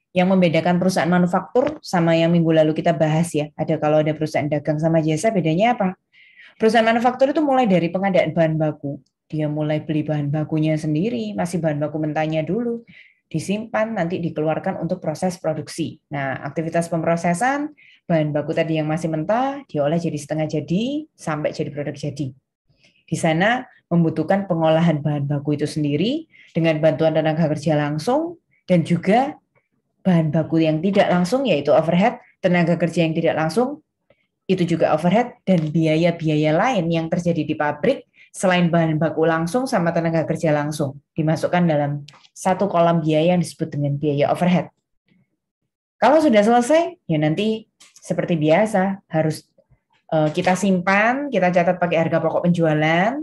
Yang membedakan perusahaan manufaktur sama yang minggu lalu kita bahas ya. Ada kalau ada perusahaan dagang sama jasa, bedanya apa? Perusahaan manufaktur itu mulai dari pengadaan bahan baku. Dia mulai beli bahan bakunya sendiri, masih bahan baku mentahnya dulu, disimpan, nanti dikeluarkan untuk proses produksi. Nah, aktivitas pemrosesan, bahan baku tadi yang masih mentah, diolah jadi setengah jadi, sampai jadi produk jadi. Di sana membutuhkan pengolahan bahan baku itu sendiri, dengan bantuan tenaga kerja langsung, dan juga bahan baku yang tidak langsung, yaitu overhead, tenaga kerja yang tidak langsung, itu juga overhead dan biaya-biaya lain yang terjadi di pabrik selain bahan baku langsung sama tenaga kerja langsung dimasukkan dalam satu kolom biaya yang disebut dengan biaya overhead. Kalau sudah selesai, ya nanti seperti biasa harus kita simpan, kita catat pakai harga pokok penjualan,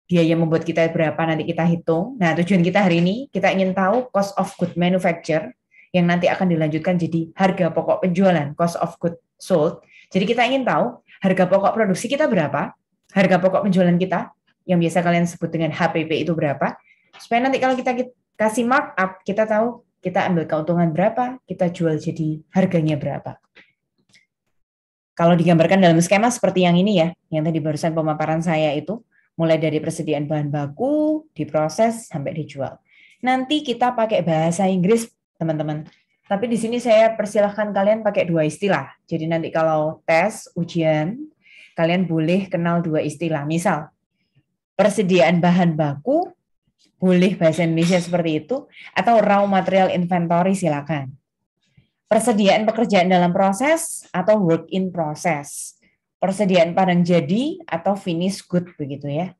biaya membuat kita berapa nanti kita hitung. Nah, tujuan kita hari ini kita ingin tahu cost of good manufacture yang nanti akan dilanjutkan jadi harga pokok penjualan, cost of good sold. Jadi kita ingin tahu harga pokok produksi kita berapa, harga pokok penjualan kita yang biasa kalian sebut dengan HPP itu berapa, supaya nanti kalau kita kasih markup, kita tahu kita ambil keuntungan berapa, kita jual jadi harganya berapa. Kalau digambarkan dalam skema seperti yang ini ya, yang tadi barusan pemaparan saya itu, mulai dari persediaan bahan baku, diproses, sampai dijual. Nanti kita pakai bahasa Inggris, teman-teman. Tapi di sini saya persilahkan kalian pakai dua istilah. Jadi nanti kalau tes, ujian, kalian boleh kenal dua istilah. Misal, persediaan bahan baku, boleh bahasa Indonesia seperti itu, atau raw material inventory silakan. Persediaan pekerjaan dalam proses atau work in process. Persediaan barang jadi atau finish good begitu ya.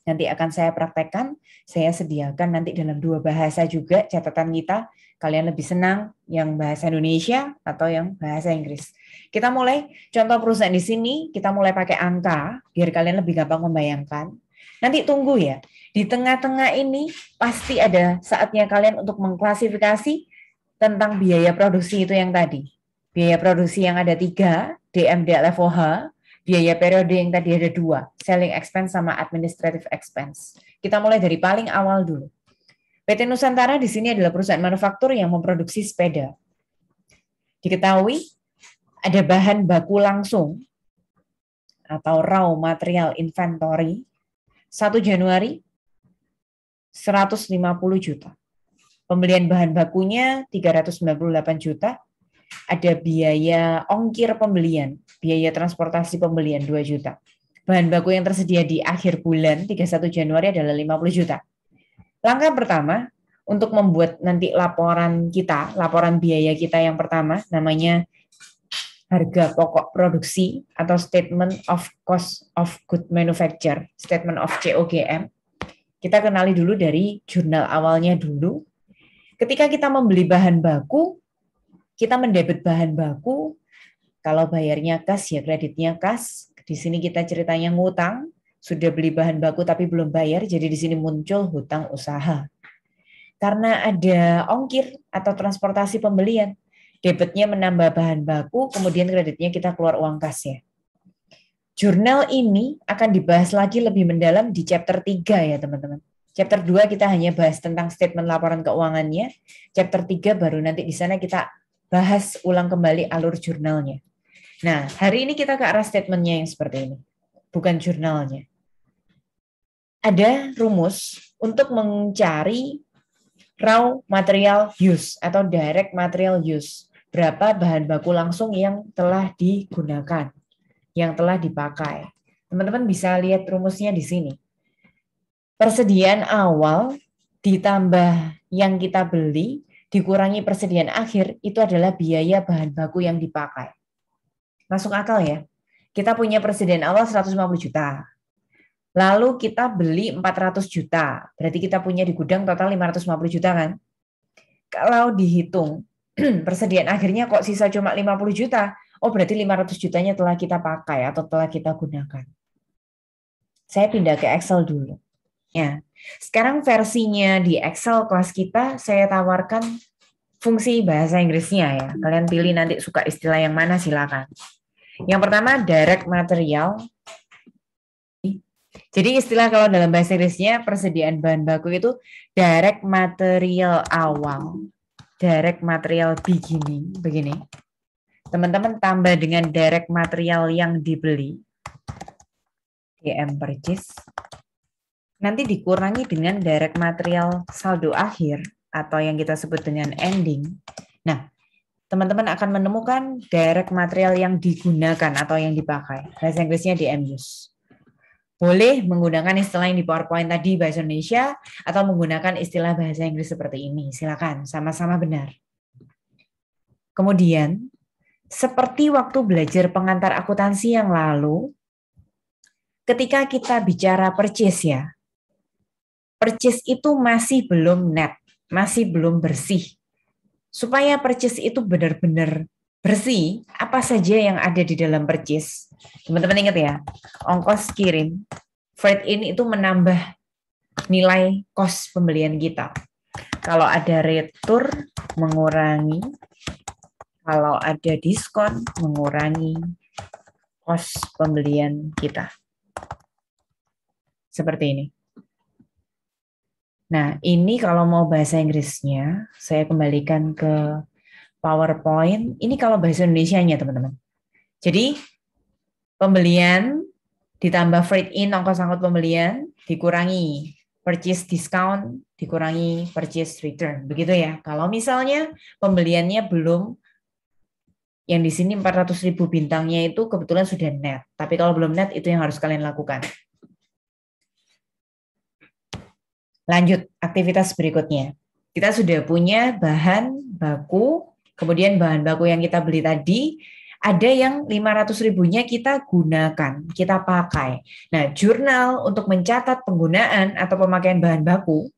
Nanti akan saya praktekkan, saya sediakan nanti dalam dua bahasa juga catatan kita. Kalian lebih senang yang bahasa Indonesia atau yang bahasa Inggris. Kita mulai contoh perusahaan di sini, kita mulai pakai angka biar kalian lebih gampang membayangkan. Nanti tunggu ya. Di tengah-tengah ini pasti ada saatnya kalian untuk mengklasifikasi tentang biaya produksi itu yang tadi. Biaya produksi yang ada 3, DMD level H, biaya periode yang tadi ada 2, selling expense sama administrative expense. Kita mulai dari paling awal dulu. PT Nusantara di sini adalah perusahaan manufaktur yang memproduksi sepeda. Diketahui ada bahan baku langsung atau raw material inventory 1 Januari 150 juta. Pembelian bahan bakunya 398 juta, ada biaya ongkir pembelian, biaya transportasi pembelian 2 juta. Bahan baku yang tersedia di akhir bulan 31 Januari adalah 50 juta. Langkah pertama, untuk membuat nanti laporan kita, laporan biaya kita yang pertama, namanya harga pokok produksi atau Statement of Cost of Good Manufacture, Statement of COGM. Kita kenali dulu dari jurnal awalnya dulu. Ketika kita membeli bahan baku, kita mendebit bahan baku, kalau bayarnya kas ya kreditnya kas. Di sini kita ceritanya ngutang, sudah beli bahan baku tapi belum bayar, jadi di sini muncul hutang usaha. Karena ada ongkir atau transportasi pembelian, debitnya menambah bahan baku, kemudian kreditnya kita keluar uang kas ya. Jurnal ini akan dibahas lagi lebih mendalam di chapter 3 ya teman-teman. Chapter 2 kita hanya bahas tentang statement laporan keuangannya. Chapter 3 baru nanti di sana kita bahas ulang kembali alur jurnalnya. Nah, hari ini kita ke arah statementnya yang seperti ini. Bukan jurnalnya. Ada rumus untuk mencari raw material use atau direct material use. Berapa bahan baku langsung yang telah digunakan, yang telah dipakai. Teman-teman bisa lihat rumusnya di sini. Persediaan awal ditambah yang kita beli dikurangi persediaan akhir itu adalah biaya bahan baku yang dipakai. Masuk akal ya? Kita punya persediaan awal 150 juta. Lalu kita beli 400 juta. Berarti kita punya di gudang total 550 juta kan? Kalau dihitung persediaan akhirnya kok sisa cuma 50 juta. Oh berarti 500 jutanya telah kita pakai atau telah kita gunakan. Saya pindah ke Excel dulu. Ya, sekarang versinya di Excel kelas kita saya tawarkan fungsi bahasa Inggrisnya ya. Kalian pilih nanti suka istilah yang mana silakan. Yang pertama direct material. Jadi istilah kalau dalam bahasa Inggrisnya persediaan bahan baku itu direct material awal direct material beginning, begini. Teman-teman tambah dengan direct material yang dibeli, DM purchase, nanti dikurangi dengan direct material saldo akhir, atau yang kita sebut dengan ending. Nah, teman-teman akan menemukan direct material yang digunakan atau yang dipakai. Bahasa Inggrisnya DM use. Boleh menggunakan istilah yang di PowerPoint tadi bahasa Indonesia atau menggunakan istilah bahasa Inggris seperti ini. Silakan, sama-sama benar. Kemudian, seperti waktu belajar pengantar akuntansi yang lalu, ketika kita bicara purchase ya, purchase itu masih belum net, masih belum bersih. Supaya purchase itu benar-benar bersih, apa saja yang ada di dalam purchase. Teman-teman ingat ya, ongkos kirim, freight in itu menambah nilai kos pembelian kita. Kalau ada retur, mengurangi. Kalau ada diskon, mengurangi kos pembelian kita. Seperti ini. Nah, ini kalau mau bahasa Inggrisnya, saya kembalikan ke PowerPoint. Ini kalau bahasa Indonesianya, teman-teman. Jadi, pembelian ditambah freight in, ongkos angkut pembelian, dikurangi purchase discount, dikurangi purchase return. Begitu ya. Kalau misalnya pembeliannya belum, yang di sini 400.000 bintangnya itu kebetulan sudah net. Tapi kalau belum net, itu yang harus kalian lakukan. Lanjut, aktivitas berikutnya. Kita sudah punya bahan baku, kemudian bahan baku yang kita beli tadi, ada yang 500.000-nya kita gunakan, kita pakai. Nah, jurnal untuk mencatat penggunaan atau pemakaian bahan baku,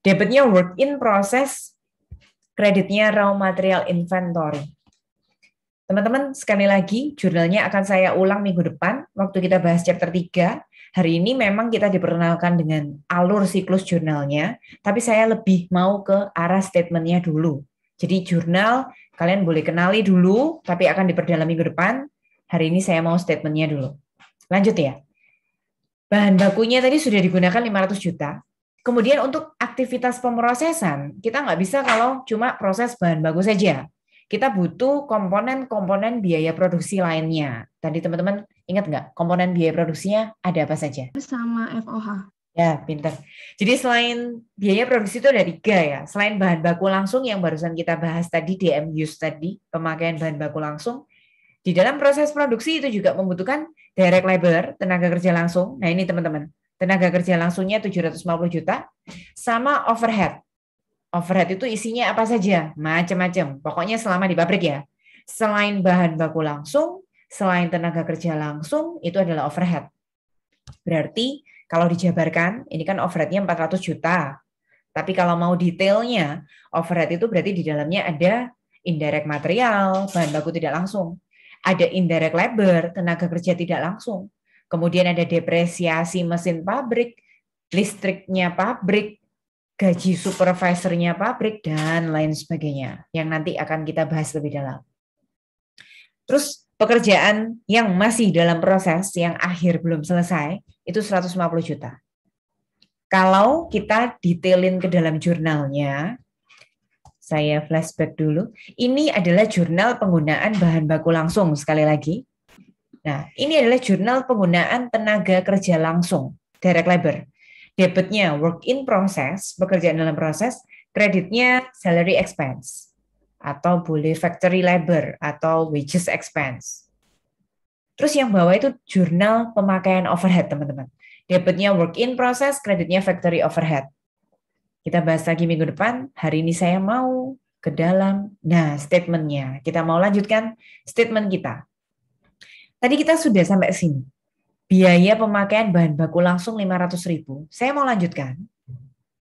debitnya work in process, kreditnya raw material inventory. Teman-teman, sekali lagi, jurnalnya akan saya ulang minggu depan, waktu kita bahas chapter 3. Hari ini memang kita diperkenalkan dengan alur siklus jurnalnya, tapi saya lebih mau ke arah statementnya dulu. Jadi jurnal, kalian boleh kenali dulu, tapi akan diperdalam minggu depan. Hari ini saya mau statementnya dulu. Lanjut ya. Bahan bakunya tadi sudah digunakan 500 juta. Kemudian untuk aktivitas pemrosesan, kita nggak bisa kalau cuma proses bahan baku saja. Kita butuh komponen-komponen biaya produksi lainnya. Tadi teman-teman ingat nggak komponen biaya produksinya ada apa saja? Sama FOH. Ya, pintar. Jadi selain biaya produksi itu ada 3 ya. Selain bahan baku langsung yang barusan kita bahas tadi, DM use tadi, pemakaian bahan baku langsung, di dalam proses produksi itu juga membutuhkan direct labor, tenaga kerja langsung. Nah ini teman-teman, tenaga kerja langsungnya 750 juta, sama overhead. Overhead itu isinya apa saja? Macam-macam. Pokoknya selama di pabrik ya. Selain bahan baku langsung, selain tenaga kerja langsung, itu adalah overhead. Berarti kalau dijabarkan, ini kan overheadnya 400 juta. Tapi kalau mau detailnya, overhead itu berarti di dalamnya ada indirect material, bahan baku tidak langsung. Ada indirect labor, tenaga kerja tidak langsung. Kemudian ada depresiasi mesin pabrik, listriknya pabrik, gaji supervisornya pabrik, dan lain sebagainya, yang nanti akan kita bahas lebih dalam. Terus pekerjaan yang masih dalam proses, yang akhir belum selesai, itu 150 juta. Kalau kita detailin ke dalam jurnalnya, saya flashback dulu, ini adalah jurnal penggunaan bahan baku langsung, sekali lagi. Nah, ini adalah jurnal penggunaan tenaga kerja langsung, direct labor. Debitnya work in process, pekerjaan dalam proses, kreditnya salary expense, atau boleh factory labor, atau wages expense. Terus yang bawah itu jurnal pemakaian overhead, teman-teman. Debitnya work in process, kreditnya factory overhead. Kita bahas lagi minggu depan, hari ini saya mau ke dalam, statementnya. Kita mau lanjutkan statement kita. Tadi kita sudah sampai sini. Biaya pemakaian bahan baku langsung 500.000. Saya mau lanjutkan.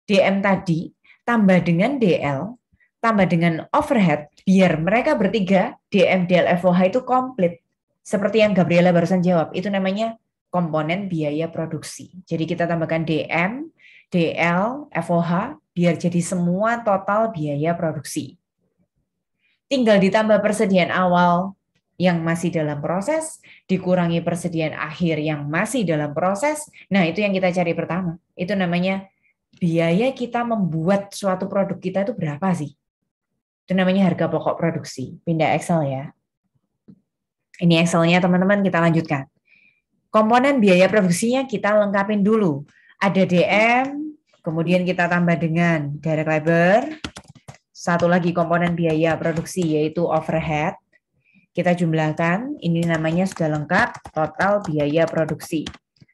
DM tadi tambah dengan DL, tambah dengan overhead, biar mereka bertiga, DM, DL, FOH itu komplit. Seperti yang Gabriela barusan jawab, itu namanya komponen biaya produksi. Jadi kita tambahkan DM, DL, FOH, biar jadi semua total biaya produksi. Tinggal ditambah persediaan awal yang masih dalam proses, dikurangi persediaan akhir yang masih dalam proses. Nah, itu yang kita cari pertama. Itu namanya biaya kita membuat suatu produk kita itu berapa sih? Itu namanya harga pokok produksi. Pindah Excel ya. Ini Excelnya teman-teman, kita lanjutkan. Komponen biaya produksinya kita lengkapin dulu. Ada DM, kemudian kita tambah dengan direct labor. Satu lagi komponen biaya produksi yaitu overhead. Kita jumlahkan, ini namanya sudah lengkap, total biaya produksi.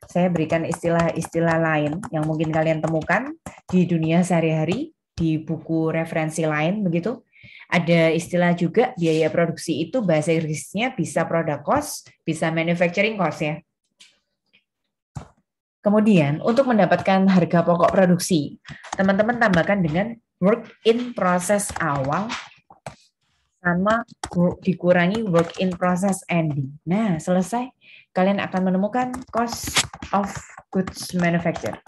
Saya berikan istilah-istilah lain yang mungkin kalian temukan di dunia sehari-hari, di buku referensi lain begitu. Ada istilah juga biaya produksi itu bahasa Inggrisnya bisa product cost, bisa manufacturing cost ya. Kemudian untuk mendapatkan harga pokok produksi, teman-teman tambahkan dengan work in process awal sama dikurangi work in process ending. Nah, selesai. Kalian akan menemukan cost of goods manufacture.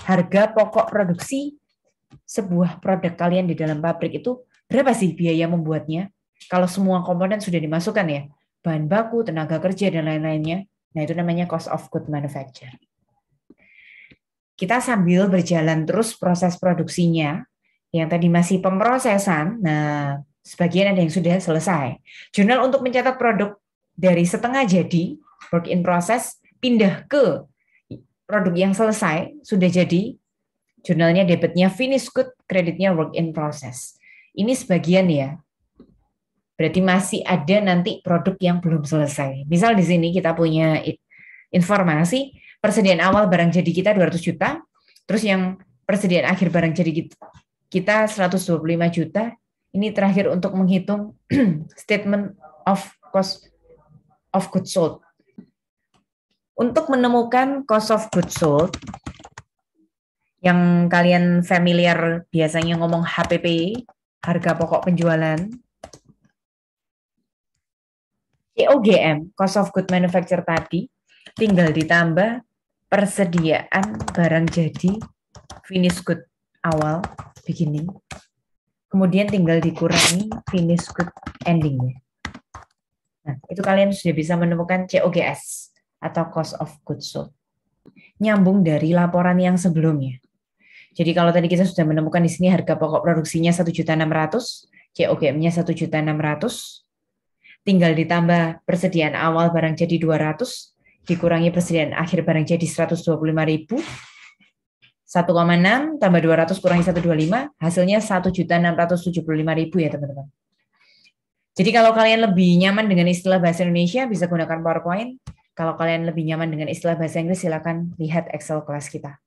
Harga pokok produksi sebuah produk kalian di dalam pabrik itu berapa sih biaya membuatnya? Kalau semua komponen sudah dimasukkan ya, bahan baku, tenaga kerja, dan lain-lainnya. Nah, itu namanya cost of goods manufacture. Kita sambil berjalan terus proses produksinya, yang tadi masih pemrosesan, nah sebagian ada yang sudah selesai. Jurnal untuk mencatat produk dari setengah jadi, work in process, pindah ke produk yang selesai, sudah jadi, jurnalnya debitnya finish good, kreditnya work in process. Ini sebagian ya, berarti masih ada nanti produk yang belum selesai. Misal di sini kita punya informasi, persediaan awal barang jadi kita 200 juta, terus yang persediaan akhir barang jadi kita 125 juta. Ini terakhir untuk menghitung statement of cost of goods sold. Untuk menemukan cost of goods sold, yang kalian familiar biasanya ngomong HPP, harga pokok penjualan, COGM, cost of goods manufacture tadi, tinggal ditambah persediaan barang jadi finish good awal, beginning, kemudian tinggal dikurangi finish good endingnya. Nah, itu kalian sudah bisa menemukan COGS atau cost of goods sold. Nyambung dari laporan yang sebelumnya. Jadi kalau tadi kita sudah menemukan di sini harga pokok produksinya 1.600.000, COGM-nya 1.600.000, tinggal ditambah persediaan awal barang jadi 200, dikurangi persediaan akhir barang jadi 125.000, 1,6 tambah 200 kurangi 125, hasilnya 1.675.000 ya teman-teman. Jadi kalau kalian lebih nyaman dengan istilah bahasa Indonesia, bisa gunakan PowerPoint. Kalau kalian lebih nyaman dengan istilah bahasa Inggris, silakan lihat Excel kelas kita.